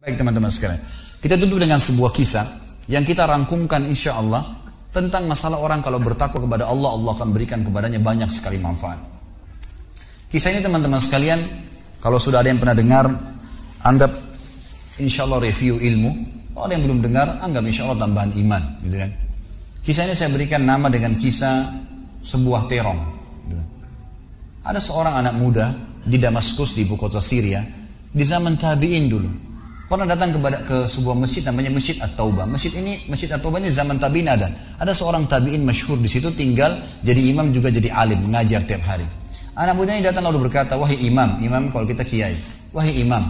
Baik teman-teman sekalian, kita tutup dengan sebuah kisah yang kita rangkumkan insya Allah tentang masalah orang kalau bertakwa kepada Allah, Allah akan berikan kepadanya banyak sekali manfaat. Kisah ini teman-teman sekalian, kalau sudah ada yang pernah dengar, anggap insya Allah review ilmu. Kalau ada yang belum dengar, anggap insya Allah tambahan iman, gitu kan. Kisah ini saya berikan nama dengan kisah sebuah terong. Gitu. Ada seorang anak muda di Damaskus, di ibu kota Syria, di zaman tabi'in dulu. Pernah datang ke sebuah masjid namanya Masjid At-Taubah. Masjid At-Taubah ini zaman tabi'in ada. Ada seorang tabi'in masyhur di situ, tinggal jadi imam juga jadi alim, mengajar tiap hari. Anak muda ini datang lalu berkata, "Wahai imam kalau kita kiai, wahai imam,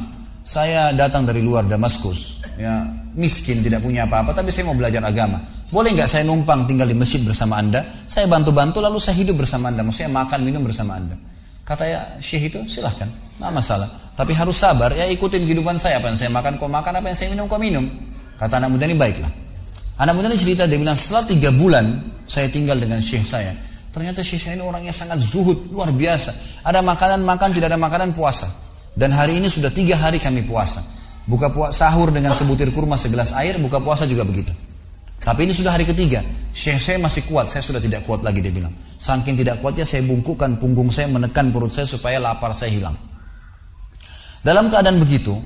saya datang dari luar Damaskus, ya, miskin, tidak punya apa-apa, tapi saya mau belajar agama. Boleh nggak saya numpang tinggal di masjid bersama anda? Saya bantu-bantu lalu saya hidup bersama anda, maksudnya makan minum bersama anda." Kata ya syekh itu, silahkan, nggak masalah. Tapi harus sabar, ya ikutin kehidupan saya. Apa yang saya makan, kau makan. Apa yang saya minum, kau minum. Kata anak muda ini, baiklah. Anak muda ini cerita, dia bilang, setelah 3 bulan saya tinggal dengan syekh saya. Ternyata syekh saya ini orangnya sangat zuhud, luar biasa. Ada makanan makan, tidak ada makanan puasa. Dan hari ini sudah 3 hari kami puasa. Sahur dengan sebutir kurma segelas air, buka puasa juga begitu. Tapi ini sudah hari ketiga. Syekh saya masih kuat, saya sudah tidak kuat lagi, dia bilang. Saking tidak kuatnya saya bungkukkan punggung saya, menekan perut saya supaya lapar saya hilang. Dalam keadaan begitu,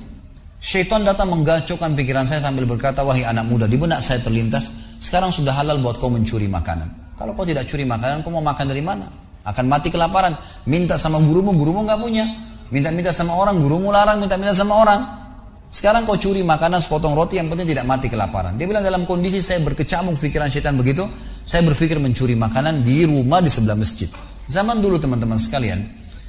syaitan datang menggacaukan pikiran saya sambil berkata, "Wahai anak muda," di benak saya terlintas, "sekarang sudah halal buat kau mencuri makanan. Kalau kau tidak curi makanan, kau mau makan dari mana? Akan mati kelaparan. Minta sama gurumu nggak punya. Minta-minta sama orang, gurumu larang minta-minta sama orang. Sekarang kau curi makanan sepotong roti, yang penting tidak mati kelaparan." Dia bilang, dalam kondisi saya berkecamuk pikiran syaitan begitu, saya berpikir mencuri makanan di rumah di sebelah masjid. Zaman dulu teman-teman sekalian,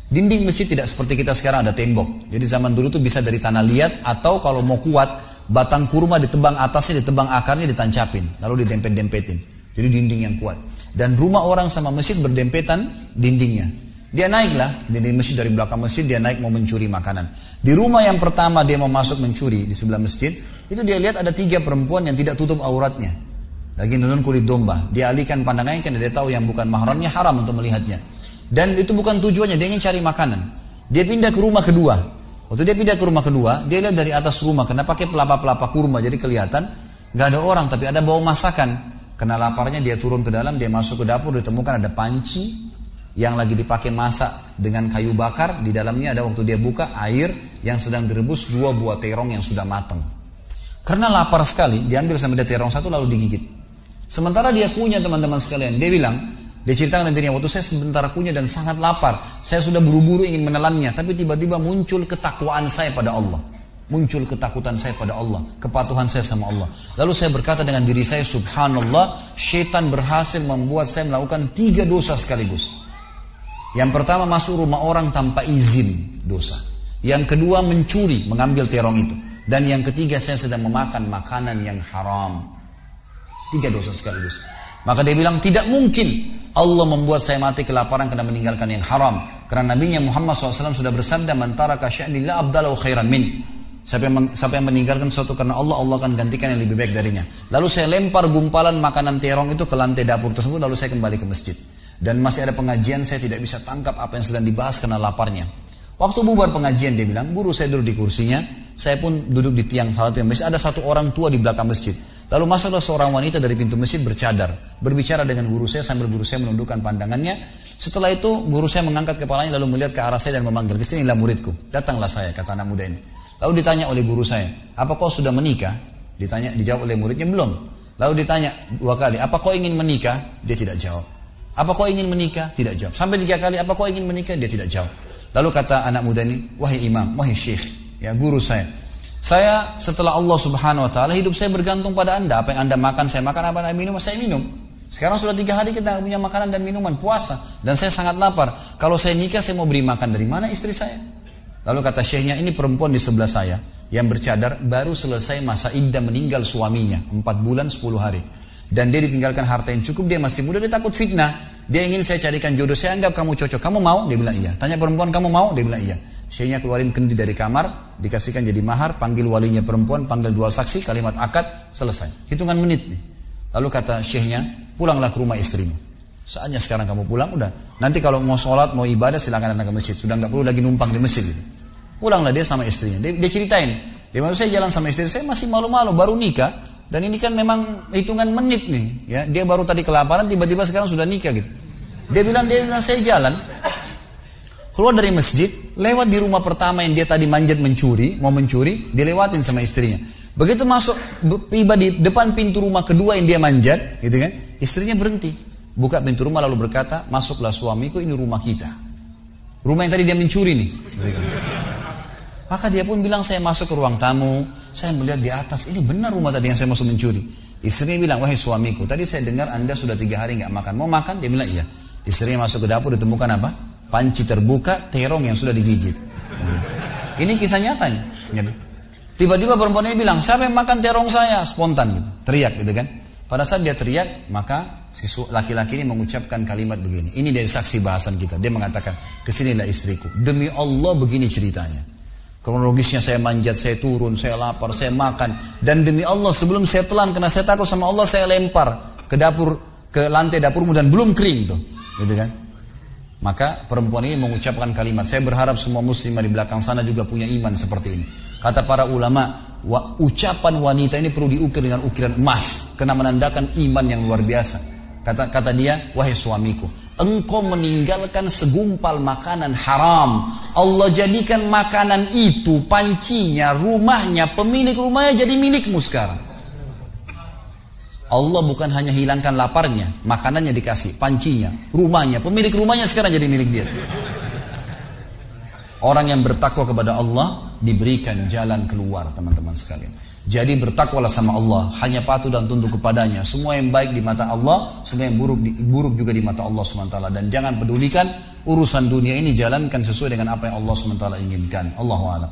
dinding masjid tidak seperti kita sekarang ada tembok. Jadi zaman dulu tuh bisa dari tanah liat, atau kalau mau kuat, batang kurma ditebang atasnya, ditebang akarnya, ditancapin, lalu didempet-dempetin. Jadi dinding yang kuat. Dan rumah orang sama masjid berdempetan dindingnya. Dia naiklah dinding masjid, dari belakang masjid dia naik mau mencuri makanan. Di rumah yang pertama dia mau masuk mencuri di sebelah masjid, itu dia lihat ada 3 perempuan yang tidak tutup auratnya, lagi nunun kulit domba. Dia alihkan pandangannya karena dia tahu yang bukan mahramnya haram untuk melihatnya. Dan itu bukan tujuannya, dia ingin cari makanan. Dia pindah ke rumah kedua. Waktu dia pindah ke rumah kedua, dia lihat dari atas rumah, karena pakai pelapa-pelapa kurma, jadi kelihatan nggak ada orang, tapi ada bau masakan. Karena laparnya dia turun ke dalam, dia masuk ke dapur, ditemukan ada panci yang lagi dipakai masak dengan kayu bakar. Di dalamnya ada, waktu dia buka, air yang sedang direbus 2 buah terong yang sudah matang. Karena lapar sekali, diambil sampai dia terong 1 lalu digigit. Sementara dia kunyah teman-teman sekalian, dia bilang, dia ceritakan dirinya, waktu saya sebentar kunyah dan sangat lapar, saya sudah buru-buru ingin menelannya, tapi tiba-tiba muncul ketakwaan saya pada Allah, muncul ketakutan saya pada Allah, kepatuhan saya sama Allah. Lalu saya berkata dengan diri saya, subhanallah, syaitan berhasil membuat saya melakukan 3 dosa sekaligus. Yang pertama, masuk rumah orang tanpa izin, dosa. Yang kedua, mencuri, mengambil terong itu. Dan yang ketiga, saya sedang memakan makanan yang haram. 3 dosa sekaligus. Maka dia bilang, tidak mungkin Allah membuat saya mati kelaparan karena meninggalkan yang haram. Karena Nabi Muhammad SAW sudah bersabda, "Man taraka sya'ni la abdalahu khairan min." Siapa yang meninggalkan sesuatu karena Allah, Allah akan gantikan yang lebih baik darinya. Lalu saya lempar gumpalan makanan terong itu ke lantai dapur tersebut, lalu saya kembali ke masjid. Dan masih ada pengajian, saya tidak bisa tangkap apa yang sedang dibahas karena laparnya. Waktu bubar pengajian, dia bilang, guru saya duduk di kursinya, saya pun duduk di tiang salah satu masjid. Ada 1 orang tua di belakang masjid. Lalu masuklah seorang wanita dari pintu masjid bercadar, berbicara dengan guru saya sambil guru saya menundukkan pandangannya. Setelah itu guru saya mengangkat kepalanya lalu melihat ke arah saya dan memanggil, "Kesinilah muridku." "Datanglah saya," kata anak muda ini. Lalu ditanya oleh guru saya, "Apa kau sudah menikah?" Dijawab oleh muridnya, "Belum." Lalu ditanya 2 kali, "Apa kau ingin menikah?" Dia tidak jawab. "Apa kau ingin menikah?" Tidak jawab. Sampai 3 kali, "Apa kau ingin menikah?" Dia tidak jawab. Lalu kata anak muda ini, "Wahai imam, wahai syekh, ya guru saya setelah Allah subhanahu wa ta'ala, hidup saya bergantung pada anda. Apa yang anda makan, saya makan. Apa yang anda minum, saya minum. Sekarang sudah 3 hari kita punya makanan dan minuman, puasa. Dan saya sangat lapar. Kalau saya nikah, saya mau beri makan dari mana istri saya?" Lalu kata syekhnya, "Ini perempuan di sebelah saya yang bercadar, baru selesai masa iddah meninggal suaminya, 4 bulan 10 hari. Dan dia ditinggalkan harta yang cukup, dia masih muda, dia takut fitnah. Dia ingin saya carikan jodoh, saya anggap kamu cocok. Kamu mau?" Dia bilang iya. Tanya perempuan, "Kamu mau?" Dia bilang iya. Syekhnya keluarin kendi dari kamar, dikasihkan jadi mahar, panggil walinya perempuan, panggil 2 saksi, kalimat akad, selesai. Hitungan menit nih. Lalu kata syekhnya, "Pulanglah ke rumah istrimu. Saatnya sekarang kamu pulang, udah. Nanti kalau mau sholat, mau ibadah, silakan datang ke masjid. Sudah nggak perlu lagi numpang di masjid." Gitu. Pulanglah dia sama istrinya. Dia ceritain, Di mana saya jalan sama istri saya masih malu-malu, baru nikah. Dan ini kan memang hitungan menit nih. Ya, dia baru tadi kelaparan, tiba-tiba sekarang sudah nikah gitu. Dia bilang saya jalan. Keluar dari masjid, lewat di rumah pertama yang dia tadi manjat mau mencuri, dilewatin sama istrinya. Begitu masuk, tiba di depan pintu rumah kedua yang dia manjat, gitu kan? Istrinya berhenti, buka pintu rumah lalu berkata, masuklah suamiku, ini rumah kita. Rumah yang tadi dia mencuri nih. Maka dia pun bilang, saya masuk ke ruang tamu, saya melihat di atas, ini benar rumah tadi yang saya masuk mencuri. Istrinya bilang, wahai suamiku, tadi saya dengar Anda sudah 3 hari nggak makan, mau makan? Dia bilang iya. Istrinya masuk ke dapur, ditemukan apa? Panci terbuka, terong yang sudah digigit. Ini kisah nyatanya. Tiba-tiba perempuan ini bilang, siapa yang makan terong saya? Spontan gitu, teriak gitu kan. Pada saat dia teriak, maka si laki-laki ini mengucapkan kalimat begini. Ini dari saksi bahasan kita. Dia mengatakan, kesinilah istriku. Demi Allah begini ceritanya. Kronologisnya saya manjat, saya turun, saya lapar, saya makan. Dan demi Allah sebelum saya telan, karena saya takut sama Allah, saya lempar ke dapur, ke lantai dapurmu dan belum kering tuh. Gitu kan? Maka perempuan ini mengucapkan kalimat, saya berharap semua muslimah di belakang sana juga punya iman seperti ini. Kata para ulama, ucapan wanita ini perlu diukir dengan ukiran emas, karena menandakan iman yang luar biasa. Kata dia, wahai suamiku, engkau meninggalkan segumpal makanan haram. Allah jadikan makanan itu, pancinya, rumahnya, pemilik rumahnya jadi milikmu sekarang. Allah bukan hanya hilangkan laparnya, makanannya dikasih, pancinya, rumahnya, pemilik rumahnya sekarang jadi milik dia. Orang yang bertakwa kepada Allah diberikan jalan keluar, teman-teman sekalian. Jadi bertakwalah sama Allah, hanya patuh dan tunduk kepadanya. Semua yang baik di mata Allah, semua yang buruk juga di mata Allah SWT. Dan jangan pedulikan urusan dunia ini, jalankan sesuai dengan apa yang Allah SWT inginkan. Allahu a'lam.